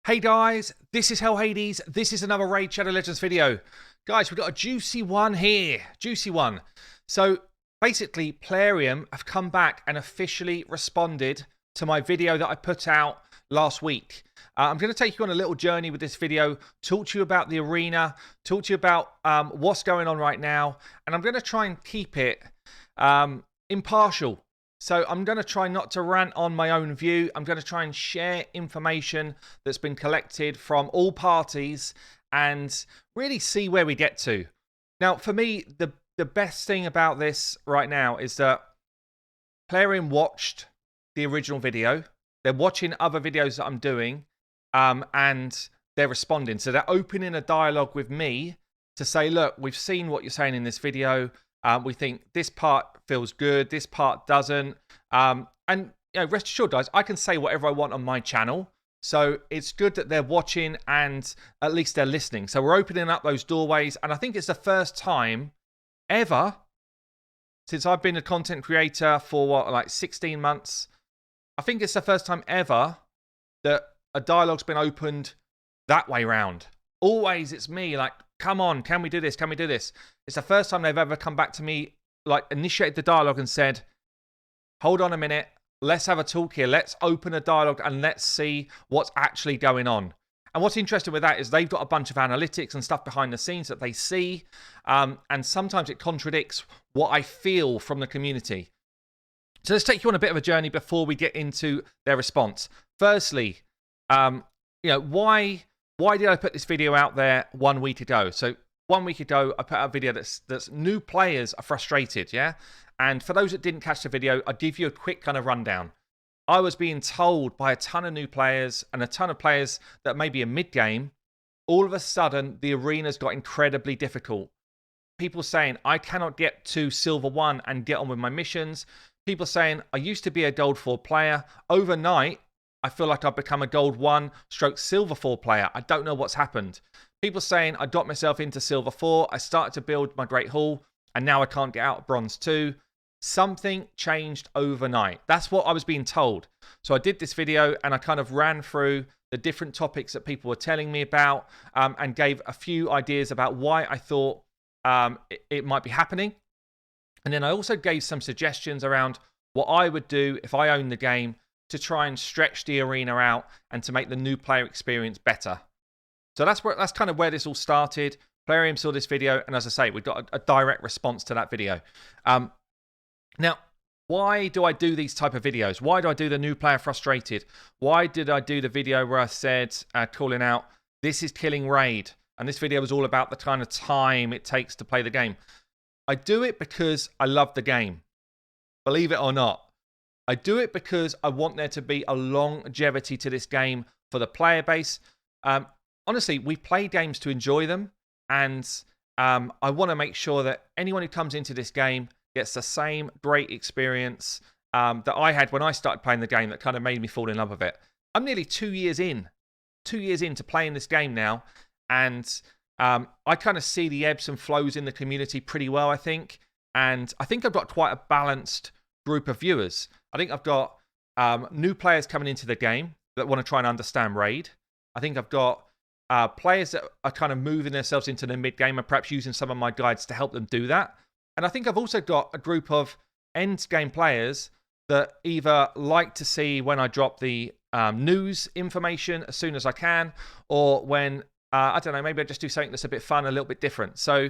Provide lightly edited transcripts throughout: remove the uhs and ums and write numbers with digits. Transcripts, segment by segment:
Hey guys, this is Hell Hades. This is another Raid Shadow Legends video. Guys, we've got a juicy one here. Juicy one. So basically, Plarium have come back and officially responded to my video that I put out last week. I'm going to take you on a little journey with this video, talk to you about the arena, talk to you about what's going on right now, and I'm going to try and keep it impartial. So I'm going to try not to rant on my own view. I'm going to try and share information that's been collected from all parties and really see where we get to. Now, for me, the best thing about this right now is that Plarium watched the original video. They're watching other videos that I'm doing and they're responding. So they're opening a dialogue with me to say, look, we've seen what you're saying in this video. We think this part feels good, this part doesn't. And you know, rest assured, guys, I can say whatever I want on my channel. So it's good that they're watching and at least they're listening. So we're opening up those doorways. And I think it's the first time ever since I've been a content creator for what, like 16 months. I think it's the first time ever that a dialogue's been opened that way round. Always it's me like, come on, can we do this? Can we do this? It's the first time they've ever come back to me, like initiated the dialogue and said, hold on a minute, let's have a talk here. Let's open a dialogue and let's see what's actually going on. And what's interesting with that is they've got a bunch of analytics and stuff behind the scenes that they see. And sometimes it contradicts what I feel from the community. So let's take you on a bit of a journey before we get into their response. Firstly, why did I put this video out there 1 week ago? So 1 week ago, I put out a video that's new players are frustrated, yeah? And for those that didn't catch the video, I'll give you a quick kind of rundown. I was being told by a ton of new players and a ton of players that maybe a mid-game, all of a sudden, the arena's got incredibly difficult. People saying, I cannot get to Silver 1 and get on with my missions. People saying, I used to be a Gold 4 player. Overnight, I feel like I've become a Gold 1 stroke Silver 4 player. I don't know what's happened. People saying, I got myself into Silver 4. I started to build my Great Hall. And now I can't get out of Bronze 2. Something changed overnight. That's what I was being told. So I did this video and I kind of ran through the different topics that people were telling me about and gave a few ideas about why I thought it might be happening. And then I also gave some suggestions around what I would do if I owned the game to try and stretch the arena out and to make the new player experience better. So that's kind of where this all started. Plarium saw this video, and as I say, we got a direct response to that video. Now, why do I do these type of videos? Why do I do the new player frustrated? Why did I do the video where I said, calling out, this is killing Raid? And this video was all about the kind of time it takes to play the game. I do it because I love the game. Believe it or not. I do it because I want there to be a longevity to this game for the player base. Honestly, we play games to enjoy them. And I want to make sure that anyone who comes into this game gets the same great experience that I had when I started playing the game that kind of made me fall in love with it. I'm nearly 2 years in. 2 years into playing this game now. And I kind of see the ebbs and flows in the community pretty well, I think. And I think I've got quite a balanced group of viewers. I think I've got new players coming into the game that want to try and understand Raid. I think I've got players that are kind of moving themselves into the mid-game and perhaps using some of my guides to help them do that. And I think I've also got a group of end-game players that either like to see when I drop the news information as soon as I can, or when, I don't know, maybe I just do something that's a bit fun, a little bit different. So,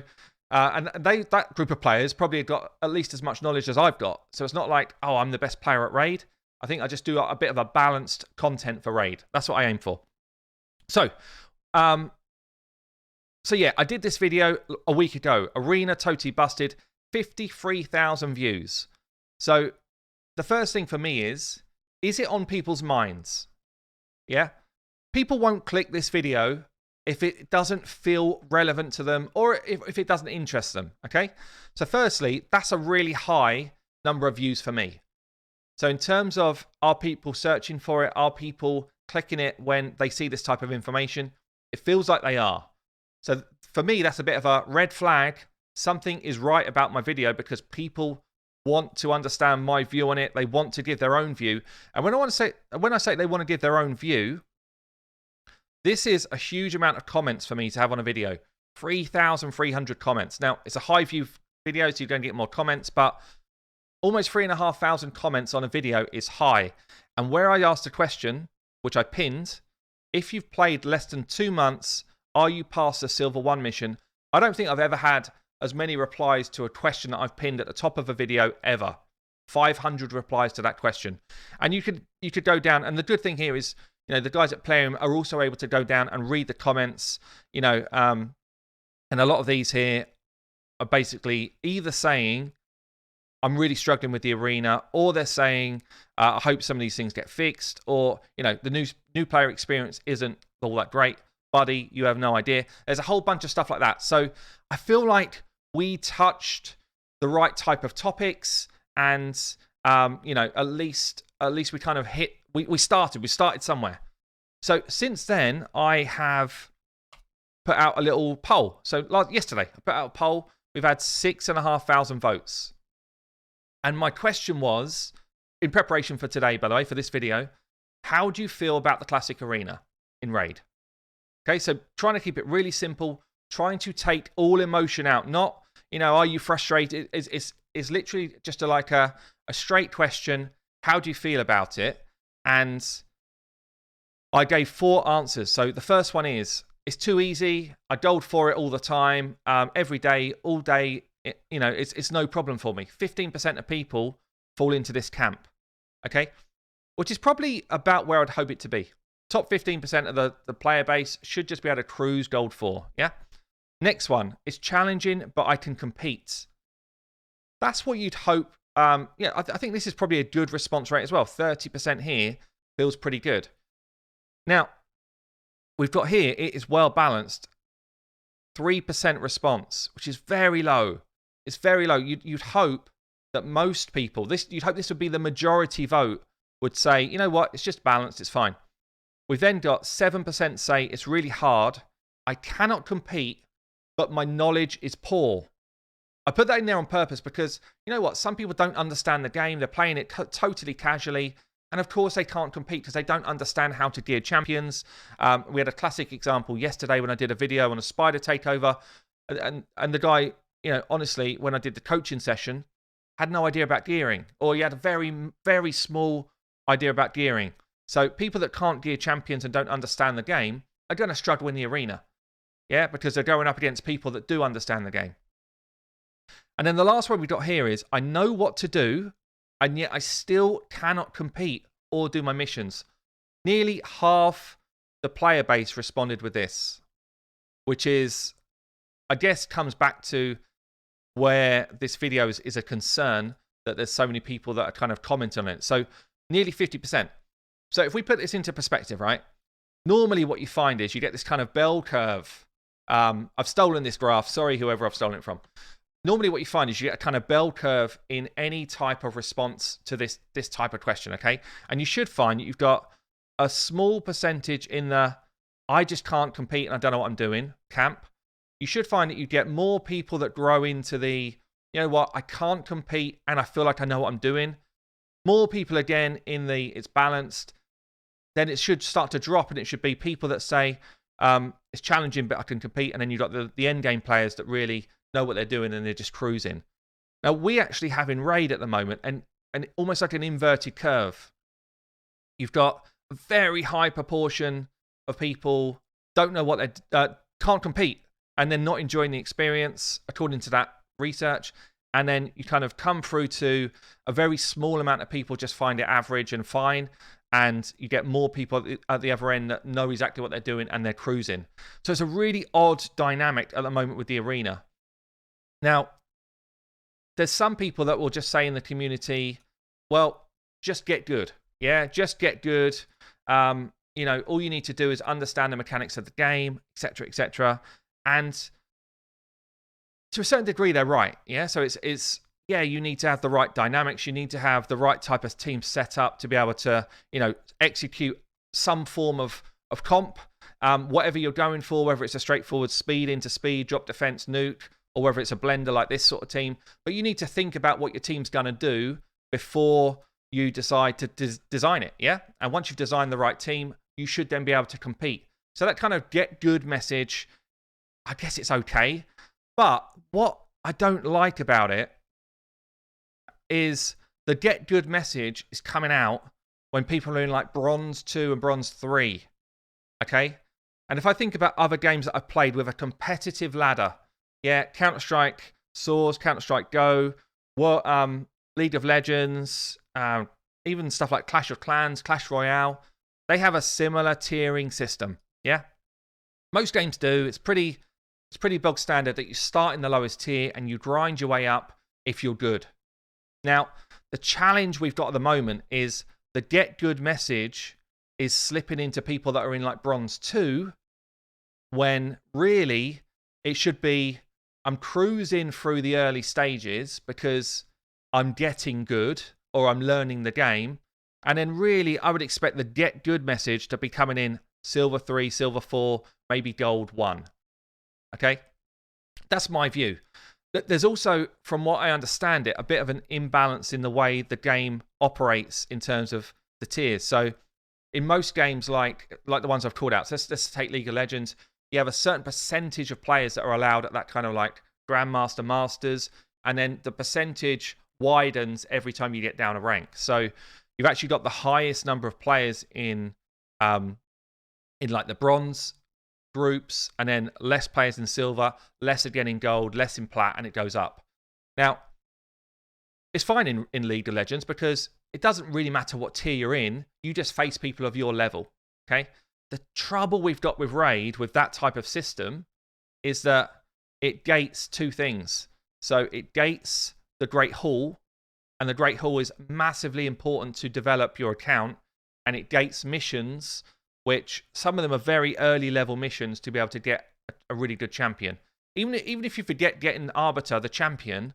and that group of players probably have got at least as much knowledge as I've got. So it's not like, oh, I'm the best player at Raid. I think I just do a bit of a balanced content for Raid. That's what I aim for. So yeah, I did this video a week ago. Arena totally busted, 53,000 views. So the first thing for me is it on people's minds? Yeah? People won't click this video if it doesn't feel relevant to them or if it doesn't interest them, okay? So firstly, that's a really high number of views for me. So in terms of, are people searching for it? Are people clicking it when they see this type of information? It feels like they are. So for me, that's a bit of a red flag. Something is right about my video because people want to understand my view on it. They want to give their own view. And when I say they want to give their own view, This is a huge amount of comments for me to have on a video. 3,300 comments. Now, it's a high view video, so you're going to get more comments, but almost 3,500 comments on a video is high. And where I asked a question, which I pinned, if you've played less than 2 months, are you past the Silver 1 mission? I don't think I've ever had as many replies to a question that I've pinned at the top of a video ever. 500 replies to that question. And you could go down, and the good thing here is, you know, the guys at Plarium are also able to go down and read the comments, you know, and a lot of these here are basically either saying, I'm really struggling with the arena, or they're saying, I hope some of these things get fixed, or, you know, the new player experience isn't all that great. Buddy, you have no idea. There's a whole bunch of stuff like that. So I feel like we touched the right type of topics, and, you know, at least we kind of hit, we started somewhere. So since then, I have put out a little poll. So yesterday, I put out a poll. We've had 6,500 votes. And my question was, in preparation for today, by the way, for this video, how do you feel about the Classic Arena in Raid? Okay, so trying to keep it really simple, trying to take all emotion out. Not, you know, are you frustrated? It's literally just a straight question. How do you feel about it? And I gave 4 answers. So the first one is, it's too easy. I doled for it all the time, every day, all day. You know, it's no problem for me. 15% of people fall into this camp, okay? Which is probably about where I'd hope it to be. Top 15% of the player base should just be able to cruise gold 4, yeah? Next one, it's challenging, but I can compete. That's what you'd hope. Yeah, I think this is probably a good response rate as well. 30% here feels pretty good. Now, we've got here, it is well balanced. 3% response, which is very low. It's very low. You'd hope that most people, you'd hope this would be the majority vote, would say, you know what, it's just balanced, it's fine. We've then got 7% say it's really hard. I cannot compete, but my knowledge is poor. I put that in there on purpose because, you know what, some people don't understand the game. They're playing it totally casually. And of course, they can't compete because they don't understand how to gear champions. We had a classic example yesterday when I did a video on a spider takeover. And the guy, you know, honestly, when I did the coaching session, had no idea about gearing. Or he had a very, very small idea about gearing. So people that can't gear champions and don't understand the game are going to struggle in the arena. Yeah, because they're going up against people that do understand the game. And then the last one we've got here is, I know what to do, and yet I still cannot compete or do my missions. Nearly half the player base responded with this, which is, I guess, comes back to where this video is a concern, that there's so many people that are kind of commenting on it. So nearly 50%. So if we put this into perspective, right? Normally what you find is you get this kind of bell curve. I've stolen this graph. Sorry, whoever I've stolen it from. Normally what you find is you get a kind of bell curve in any type of response to this type of question, okay? And you should find that you've got a small percentage in the I just can't compete and I don't know what I'm doing camp. You should find that you get more people that grow into the, you know what, I can't compete and I feel like I know what I'm doing. More people again in the it's balanced. Then it should start to drop, and it should be people that say it's challenging but I can compete. And then you've got the end game players that really know what they're doing and they're just cruising. Now, we actually have in Raid at the moment, and almost like an inverted curve. You've got a very high proportion of people don't know what they can't compete, and they're not enjoying the experience, according to that research. And then you kind of come through to a very small amount of people just find it average and fine. And you get more people at the other end that know exactly what they're doing and they're cruising. So it's a really odd dynamic at the moment with the arena. Now, there's some people that will just say in the community, well, just get good. Yeah, just get good. You know, all you need to do is understand the mechanics of the game, etc., etc. And to a certain degree, they're right. Yeah, so it's yeah, you need to have the right dynamics. You need to have the right type of team set up to be able to, you know, execute some form of comp, whatever you're going for, whether it's a straightforward speed into speed, drop defense, nuke, or whether it's a blender like this sort of team. But you need to think about what your team's going to do before you decide to design it, yeah? And once you've designed the right team, you should then be able to compete. So that kind of get good message, I guess it's okay. But what I don't like about it is the get good message is coming out when people are in like bronze 2 and bronze 3. Okay? And if I think about other games that I've played with a competitive ladder, yeah, Counter-Strike Source, Counter-Strike Go, League of Legends, even stuff like Clash of Clans, Clash Royale, they have a similar tiering system. Yeah, most games do. It's pretty bog standard that you start in the lowest tier and you grind your way up if you're good. Now, the challenge we've got at the moment is the get good message is slipping into people that are in like bronze 2, when really it should be I'm cruising through the early stages because I'm getting good or I'm learning the game. And then really I would expect the get good message to be coming in silver 3, silver 4, maybe gold 1. Okay? That's my view. There's also, from what I understand it, a bit of an imbalance in the way the game operates in terms of the tiers. So in most games like the ones I've called out, so let's take League of Legends, you have a certain percentage of players that are allowed at that kind of like Grandmaster, Masters, and then the percentage widens every time you get down a rank. So you've actually got the highest number of players in like the bronze groups, and then less players in silver, less again in gold, less in plat, and it goes up. Now, it's fine in League of Legends because it doesn't really matter what tier you're in. You just face people of your level, okay? The trouble we've got with Raid, with that type of system, is that it gates two things. So it gates the Great Hall, and the Great Hall is massively important to develop your account, and it gates missions, which some of them are very early level missions to be able to get a really good champion. Even if you forget getting Arbiter, the champion,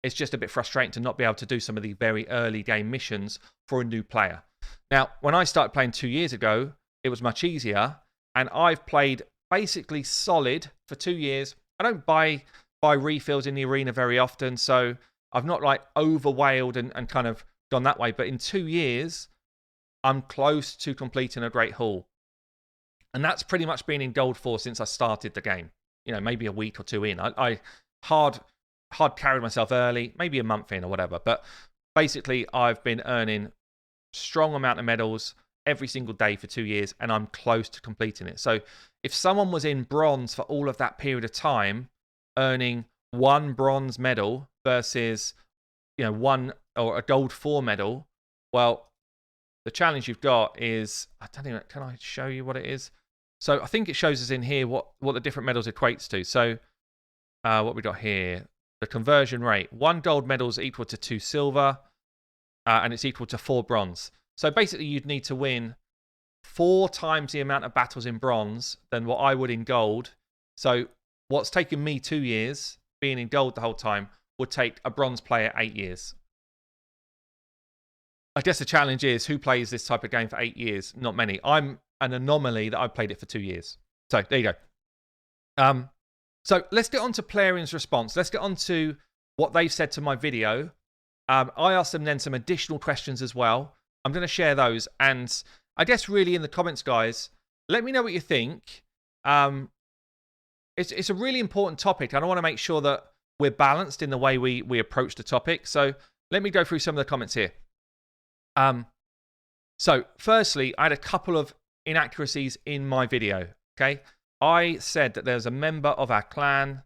it's just a bit frustrating to not be able to do some of the very early game missions for a new player. Now, when I started playing 2 years ago, it was much easier, and I've played basically solid for 2 years. I don't buy refills in the arena very often, so I've not like overwhelmed and kind of gone that way. But in 2 years, I'm close to completing a Great Hall. And that's pretty much been in Gold 4 since I started the game. You know, maybe a week or two in. I hard carried myself early, maybe a month in or whatever. But basically, I've been earning strong amount of medals every single day for 2 years, and I'm close to completing it. So if someone was in bronze for all of that period of time, earning 1 bronze medal versus, you know, 1 or a gold 4 medal, well, the challenge you've got is, I don't know, can I show you what it is? So I think it shows us in here what the different medals equates to. So what we got here, the conversion rate. 1 gold medal is equal to 2 silver, and it's equal to 4 bronze. So basically you'd need to win 4 times the amount of battles in bronze than what I would in gold. So what's taken me 2 years, being in gold the whole time, would take a bronze player 8 years. I guess the challenge is, who plays this type of game for 8 years? Not many. I'm an anomaly that I played it for 2 years. So there you go. So let's get on to Plarium's response. Let's get on to what they've said to my video. I asked them then some additional questions as well. I'm going to share those. And I guess really in the comments, guys, let me know what you think. It's a really important topic, and I want to make sure that we're balanced in the way we approach the topic. So let me go through some of the comments here. So firstly, I had a couple of inaccuracies in my video. Okay, I said that there's a member of our clan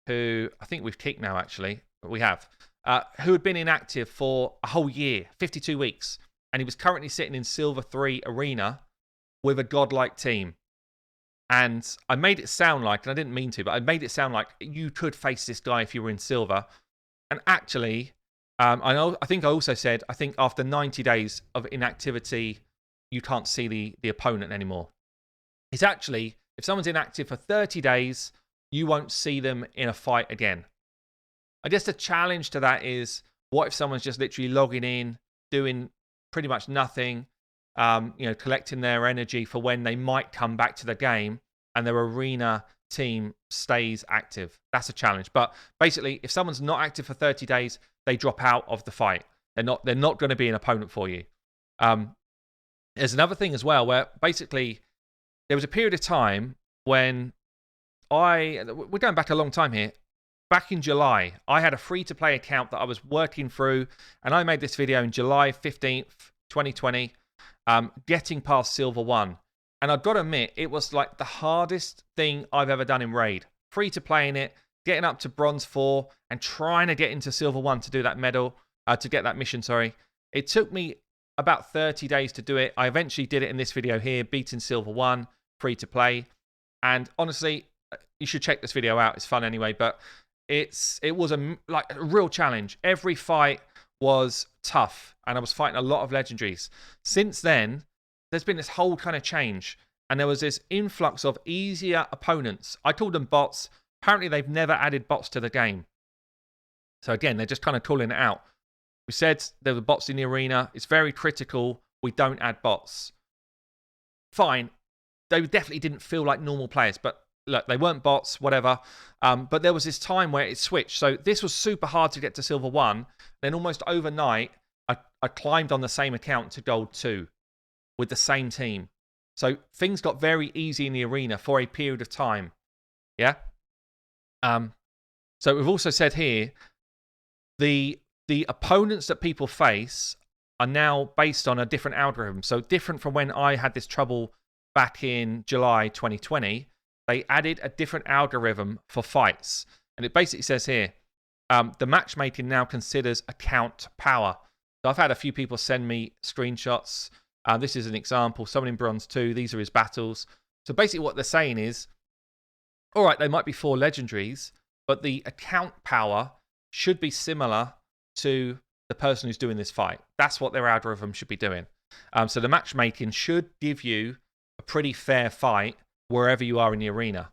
who I think we've kicked now, actually, but we have, who had been inactive for a whole year, 52 weeks, and he was currently sitting in Silver 3 Arena with a godlike team. And I made it sound like, and I didn't mean to, but I made it sound like you could face this guy if you were in Silver. And actually, I think I also said, I think after 90 days of inactivity, you can't see the opponent anymore. It's actually, if someone's inactive for 30 days, you won't see them in a fight again. I guess the challenge to that is, what if someone's just literally logging in, doing pretty much nothing, collecting their energy for when they might come back to the game and their arena team stays active. That's a challenge. But basically, if someone's not active for 30 days, they drop out of the fight. They're not going to be an opponent for you. There's another thing as well where basically there was a period of time when we're going back a long time here. Back in July, I had a free-to-play account that I was working through, and I made this video in July 15th, 2020, getting past Silver 1. And I've got to admit, it was like the hardest thing I've ever done in Raid. Free-to-play in it, getting up to Bronze 4, and trying to get into Silver 1 to do that medal, to get that mission, sorry. It took me about 30 days to do it. I eventually did it in this video here, beating Silver 1, free-to-play. And honestly, you should check this video out. It's fun anyway, but it was a real challenge. Every fight was tough, and I was fighting a lot of legendaries. Since then, there's been this whole kind of change, and there was this influx of easier opponents. I called them bots. Apparently, they've never added bots to the game. So again, they're just kind of calling it out. We said there were bots in the arena. It's very critical. We don't add bots. Fine. They definitely didn't feel like normal players, but look, they weren't bots, whatever. But there was this time where it switched. So this was super hard to get to Silver 1. Then almost overnight, I climbed on the same account to Gold 2 with the same team. So things got very easy in the arena for a period of time. Yeah? So we've also said here, the opponents that people face are now based on a different algorithm. So different from when I had this trouble back in July 2020. They added a different algorithm for fights. And it basically says here, the matchmaking now considers account power. So I've had a few people send me screenshots. This is an example. Someone in Bronze 2, these are his battles. So basically what they're saying is, all right, they might be 4 legendaries, but the account power should be similar to the person who's doing this fight. That's what their algorithm should be doing. So the matchmaking should give you a pretty fair fight wherever you are in the arena.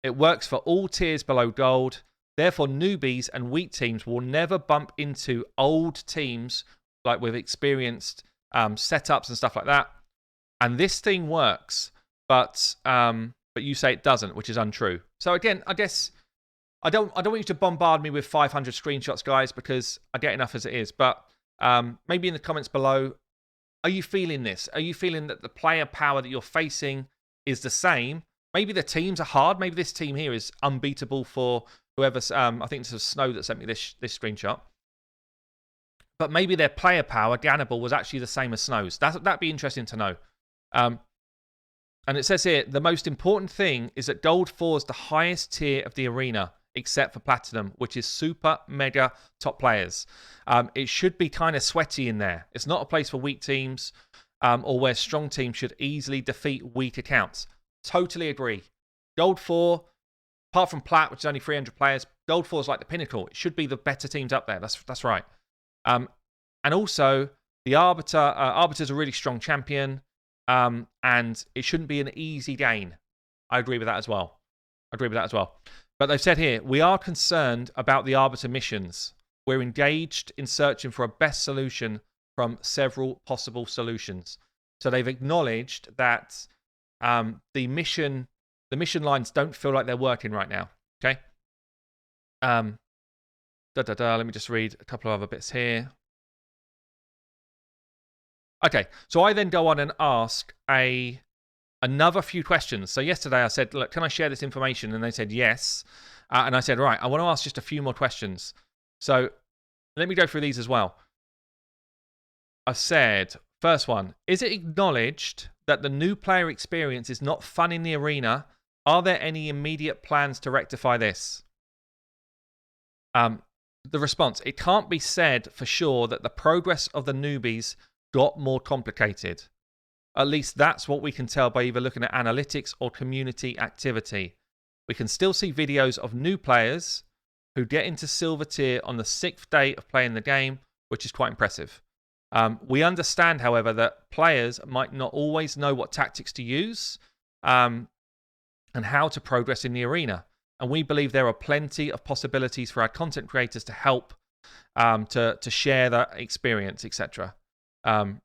It works for all tiers below gold. Therefore, newbies and weak teams will never bump into old teams like with experienced setups and stuff like that. And this thing works, but you say it doesn't, which is untrue. So again, I guess I don't want you to bombard me with 500 screenshots, guys, because I get enough as it is. But maybe in the comments below, are you feeling this? Are you feeling that the player power that you're facing is the same? Maybe the teams are hard. Maybe this team here is unbeatable for whoever's. I think this was Snow that sent me this screenshot. But maybe their player power, Gannibal, was actually the same as Snow's. That'd be interesting to know. And it says here, the most important thing is that Gold 4 is the highest tier of the arena, except for Platinum, which is super, mega top players. It should be kind of sweaty in there. It's not a place for weak teams or where strong teams should easily defeat weak accounts. Totally agree. Gold 4, apart from Plat, which is only 300 players, Gold 4 is like the pinnacle. It should be the better teams up there. That's right. And also, the Arbiter. Arbiter's a really strong champion, and it shouldn't be an easy gain. I agree with that as well. But they've said here, we are concerned about the Arbiter missions. We're engaged in searching for a best solution from several possible solutions. So they've acknowledged that the mission lines don't feel like they're working right now. Okay. Let me just read a couple of other bits here. Okay, so I then go on and ask another few questions. So yesterday I said, look, can I share this information? And they said yes. And I said, right, I want to ask just a few more questions. So let me go through these as well. I said, first one, is it acknowledged that the new player experience is not fun in the arena? Are there any immediate plans to rectify this? The response, it can't be said for sure that the progress of the newbies got more complicated. At least that's what we can tell by either looking at analytics or community activity. We can still see videos of new players who get into silver tier on the 6th day of playing the game, which is quite impressive. We understand, however, that players might not always know what tactics to use and how to progress in the arena. And we believe there are plenty of possibilities for our content creators to help to share that experience, etc. And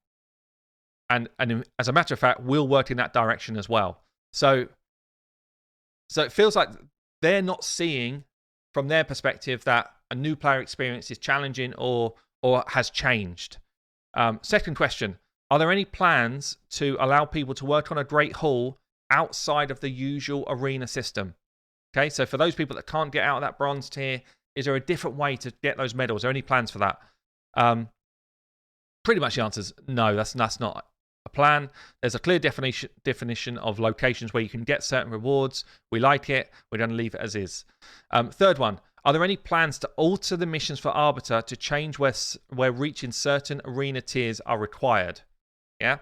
as a matter of fact, we'll work in that direction as well. So it feels like they're not seeing, from their perspective, that a new player experience is challenging or has changed. Second question, are there any plans to allow people to work on a great haul outside of the usual arena system. Okay, so for those people that can't get out of that bronze tier, is there a different way to get those medals? Are there any plans for that? Pretty much the answer is no, that's not a plan. There's a clear definition of locations where you can get certain rewards. We like it. We're going to leave it as is. Third one, are there any plans to alter the missions for Arbiter to change where reaching certain arena tiers are required? Yeah.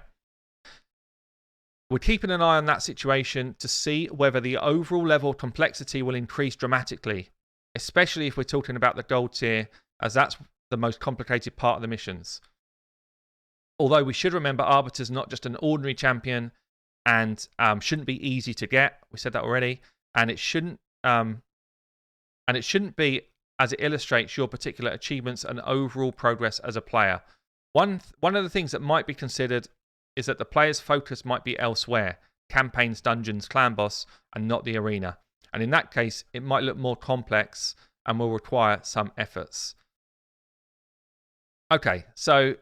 We're keeping an eye on that situation to see whether the overall level of complexity will increase dramatically, especially if we're talking about the gold tier, as that's the most complicated part of the missions. Although we should remember Arbiter's not just an ordinary champion and shouldn't be easy to get. We said that already. And it shouldn't be as it illustrates your particular achievements and overall progress as a player. One of the things that might be considered is that the player's focus might be elsewhere, campaigns, dungeons, clan boss, and not the arena. And in that case, it might look more complex and will require some efforts. Okay, so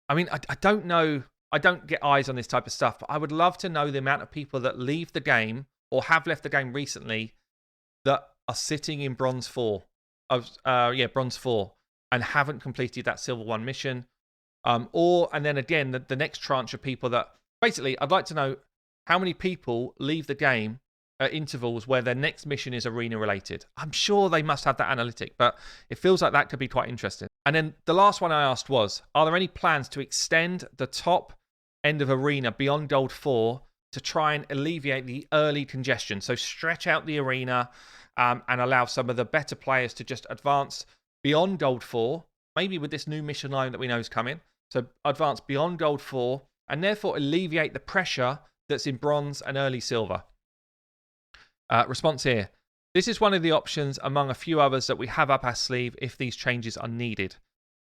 I mean, I don't know. I don't get eyes on this type of stuff, but I would love to know the amount of people that leave the game or have left the game recently that are sitting in Bronze 4, Bronze 4, and haven't completed that Silver 1 mission. And then again, the next tranche of people that basically, I'd like to know how many people leave the game at intervals where their next mission is arena related. I'm sure they must have that analytic, but it feels like that could be quite interesting. And then the last one I asked was, are there any plans to extend the top end of arena beyond Gold 4 to try and alleviate the early congestion? So stretch out the arena and allow some of the better players to just advance beyond Gold 4, maybe with this new mission line that we know is coming. So advance beyond Gold 4 and therefore alleviate the pressure that's in Bronze and early Silver. Response here. This is one of the options among a few others that we have up our sleeve if these changes are needed.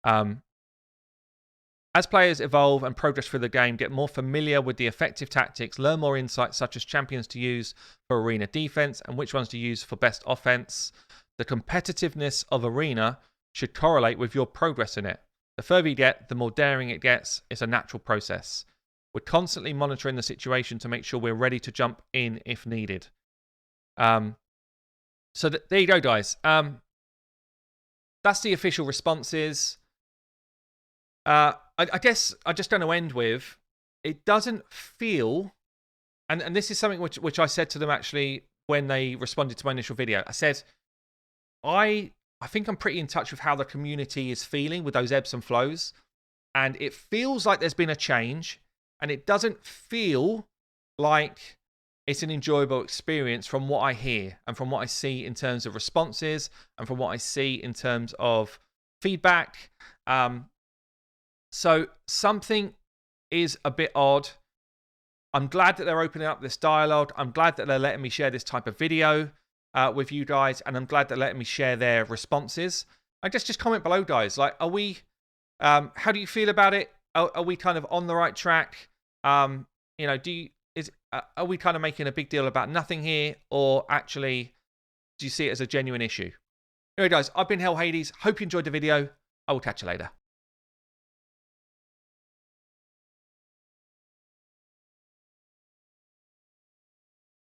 As players evolve and progress through the game, get more familiar with the effective tactics, learn more insights such as champions to use for arena defense and which ones to use for best offense. The competitiveness of arena should correlate with your progress in it. The further you get, the more daring it gets. It's a natural process. We're constantly monitoring the situation to make sure we're ready to jump in if needed. So there you go, guys. That's the official responses. I guess I just going to end with, it doesn't feel, and this is something which I said to them actually when they responded to my initial video. I said, I think I'm pretty in touch with how the community is feeling with those ebbs and flows. And it feels like there's been a change. And it doesn't feel like it's an enjoyable experience from what I hear and from what I see in terms of responses and from what I see in terms of feedback. So something is a bit odd. I'm glad that they're opening up this dialogue. I'm glad that they're letting me share this type of video with you guys, and I'm glad they're letting me share their responses. I guess just comment below, guys. Like, are we? How do you feel about it? Are we kind of on the right track? Are we kind of making a big deal about nothing here, or actually, do you see it as a genuine issue? Anyway, guys, I've been Hell Hades. Hope you enjoyed the video. I will catch you later.